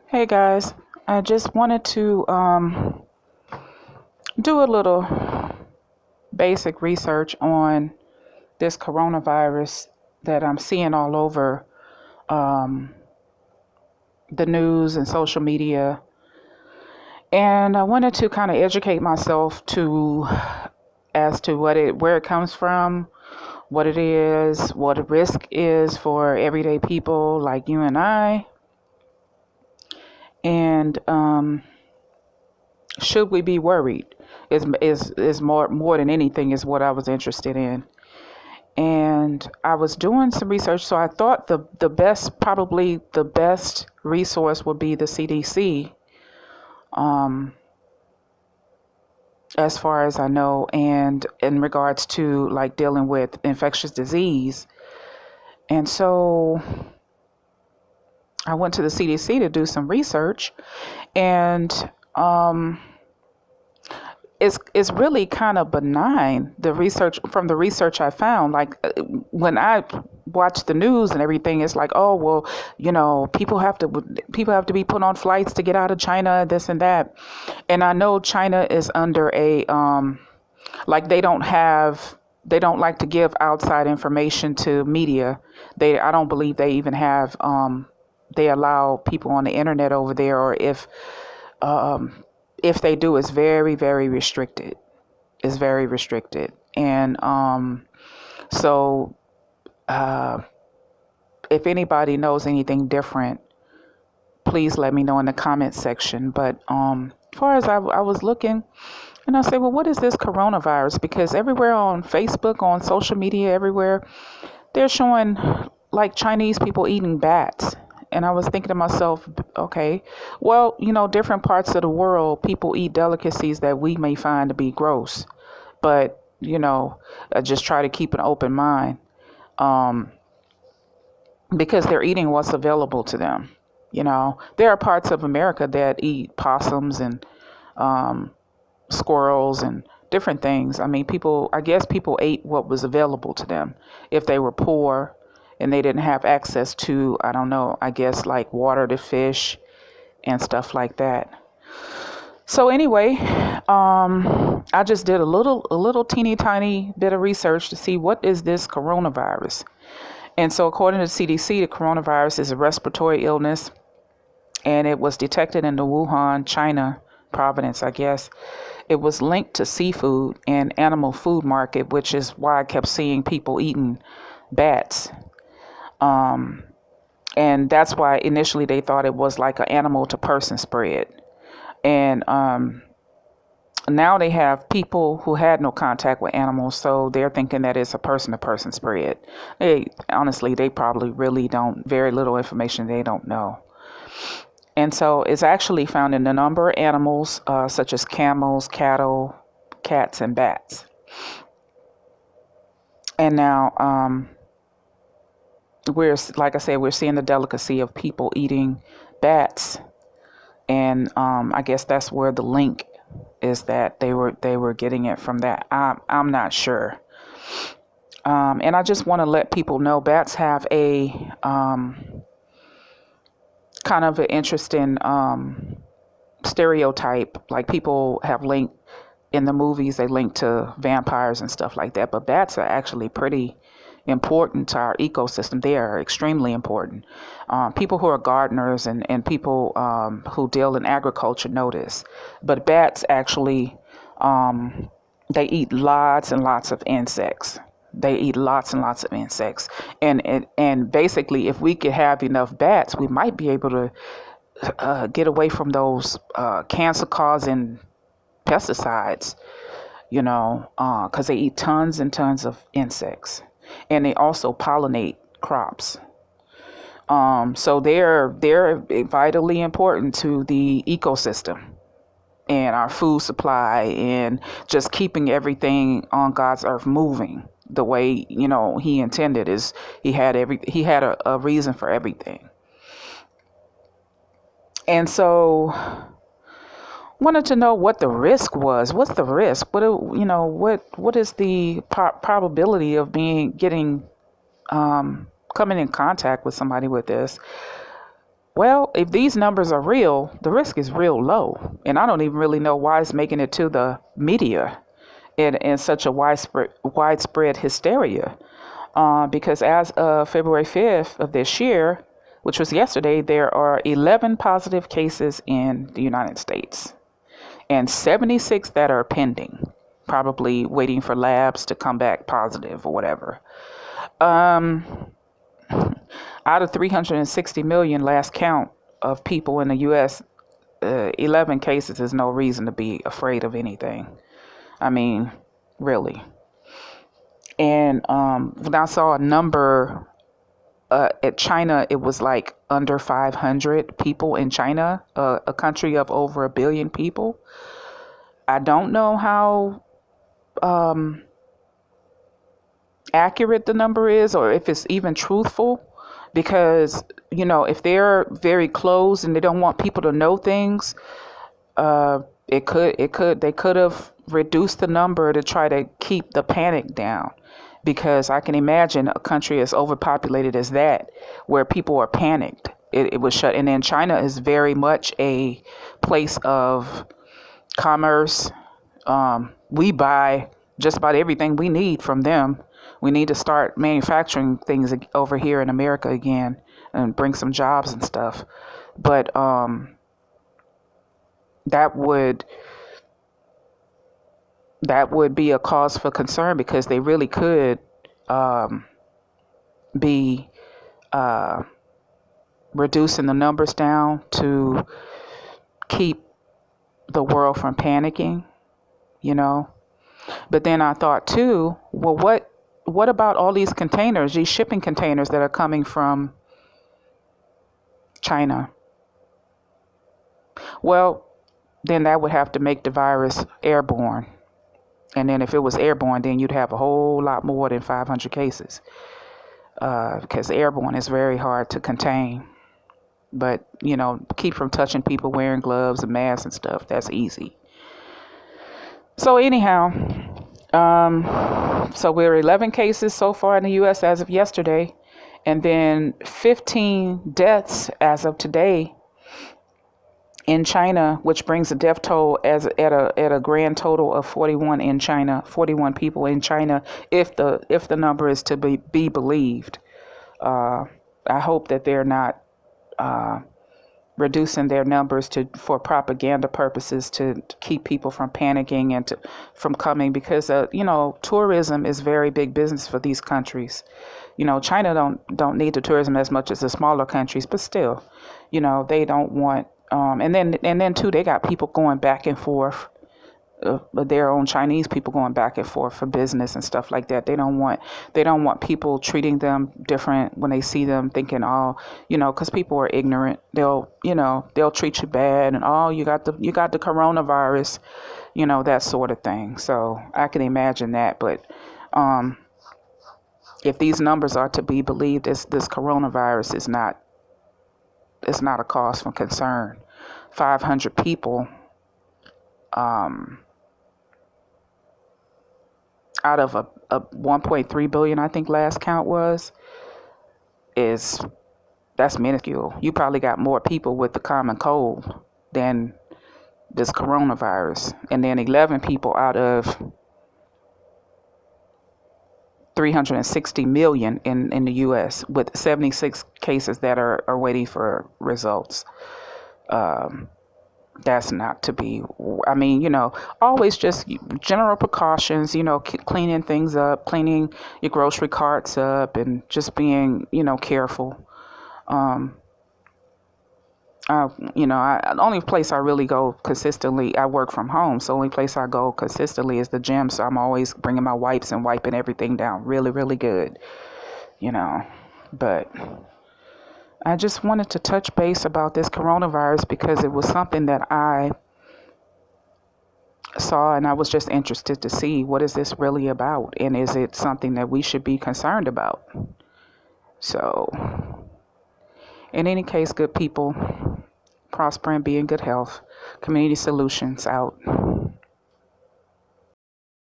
Hey guys, I just wanted to do a little basic research on this coronavirus that I'm seeing all over um, the news and social media. And I wanted to kind of educate myself as to where it comes from, what it is, what the risk is for everyday people like you and I, and should we be worried? Is more than anything is what I was interested in. And I was doing some research, so I thought probably the best resource would be the CDC, um, as far as I know, and in regards to like dealing with infectious disease. And so I went to the CDC to do some research, and um, it's really kind of benign. The research I found, like when I watch the news and everything, it's like, oh well, people have to be put on flights to get out of China, this and that. And I know China is under a like they don't like to give outside information to media. I don't believe they even have they allow people on the internet over there, or um, if they do, it's very, very restricted. It's very restricted. And so uh, if anybody knows anything different, please let me know in the comments section. But as far as I was looking, and I said, well, what is this coronavirus? Because everywhere on Facebook, on social media, everywhere, they're showing like Chinese people eating bats. And I was thinking to myself, okay, well, different parts of the world, people eat delicacies that we may find to be gross. But, I just try to keep an open mind, um, because they're eating what's available to them. There are parts of America that eat possums and um, squirrels and different things. I mean, I guess people ate what was available to them. If they were poor and they didn't have access to, I don't know, I guess like water to fish and stuff like that. So anyway, I just did a little teeny tiny bit of research to see what is this coronavirus. And so according to the CDC, the coronavirus is a respiratory illness, and it was detected in the Wuhan, China province, I guess. It was linked to seafood and animal food market, which is why I kept seeing people eating bats. Um, and that's why initially they thought it was like an animal to person spread. And now they have people who had no contact with animals, so they're thinking that it's a person to person spread. They probably really don't, very little information they don't know. And so it's actually found in a number of animals, such as camels, cattle, cats, and bats. And now, like I said, we're seeing the delicacy of people eating bats. And I guess that's where the link is, that they were getting it from that. I'm not sure. And I just want to let people know bats have a kind of an interesting stereotype. Like people have linked in the movies, they link to vampires and stuff like that. But bats are actually pretty important to our ecosystem. They are extremely important. People who are gardeners and people who deal in agriculture know this. But bats actually, they eat lots and lots of insects. They eat lots and lots of insects. And basically, if we could have enough bats, we might be able to get away from those cancer-causing pesticides, because they eat tons and tons of insects. And they also pollinate crops. So they're vitally important to the ecosystem and our food supply, and just keeping everything on God's earth moving the way He intended. Is He had a reason for everything. And so wanted to know what the risk was. What's the risk? What is the probability of coming in contact with somebody with this? Well, if these numbers are real, the risk is real low. And I don't even really know why it's making it to the media in such a widespread hysteria. Because as of February 5th of this year, which was yesterday, there are 11 positive cases in the United States and 76 that are pending, probably waiting for labs to come back positive or whatever. Out of 360 million last count of people in the U.S., 11 cases is no reason to be afraid of anything. I mean, really. And when I saw a number at China, it was like under 500 people in China, a country of over 1 billion people. I don't know how accurate the number is or if it's even truthful, because if they're very closed and they don't want people to know things, they could have reduced the number to try to keep the panic down, because I can imagine a country as overpopulated as that where people are panicked, it was shut. And then China is very much a place of commerce. We buy just about everything we need from them. We need to start manufacturing things over here in America again and bring some jobs and stuff. But that would be a cause for concern, because they really could be reducing the numbers down to keep the world from panicking, But then I thought too, well, what about all these containers, these shipping containers that are coming from China? Well, then that would have to make the virus airborne. And then if it was airborne, then you'd have a whole lot more than 500 cases, because airborne is very hard to contain. But, keep from touching people, wearing gloves and masks and stuff, that's easy. So anyhow, so we're 11 cases so far in the U.S. as of yesterday, and then 15 deaths as of today in China, which brings the death toll at a grand total of 41 in China, 41 people in China, if the number is to be believed. I hope that they're not reducing their numbers for propaganda purposes to keep people from panicking and from coming, because tourism is very big business for these countries. China don't need the tourism as much as the smaller countries, but still, they don't want. And then too, they got people going back and forth, their own Chinese people going back and forth for business and stuff like that. They don't want people treating them different when they see them, thinking, because people are ignorant. They'll treat you bad, and you got the coronavirus, that sort of thing. So I can imagine that. But if these numbers are to be believed, this coronavirus is not a cause for concern. 500 people out of a 1.3 billion, I think last count was, that's minuscule. You probably got more people with the common cold than this coronavirus. And then 11 people out of 360 million in the U.S., with 76 cases that are waiting for results. That's not to be, always just general precautions, cleaning things up, cleaning your grocery carts up, and just being, careful. The only place I really go consistently, I work from home, so the only place I go consistently is the gym. So I'm always bringing my wipes and wiping everything down really, really good, but I just wanted to touch base about this coronavirus, because it was something that I saw, and I was just interested to see, what is this really about, and is it something that we should be concerned about? So in any case, good people, prosper and be in good health. Community Solutions out.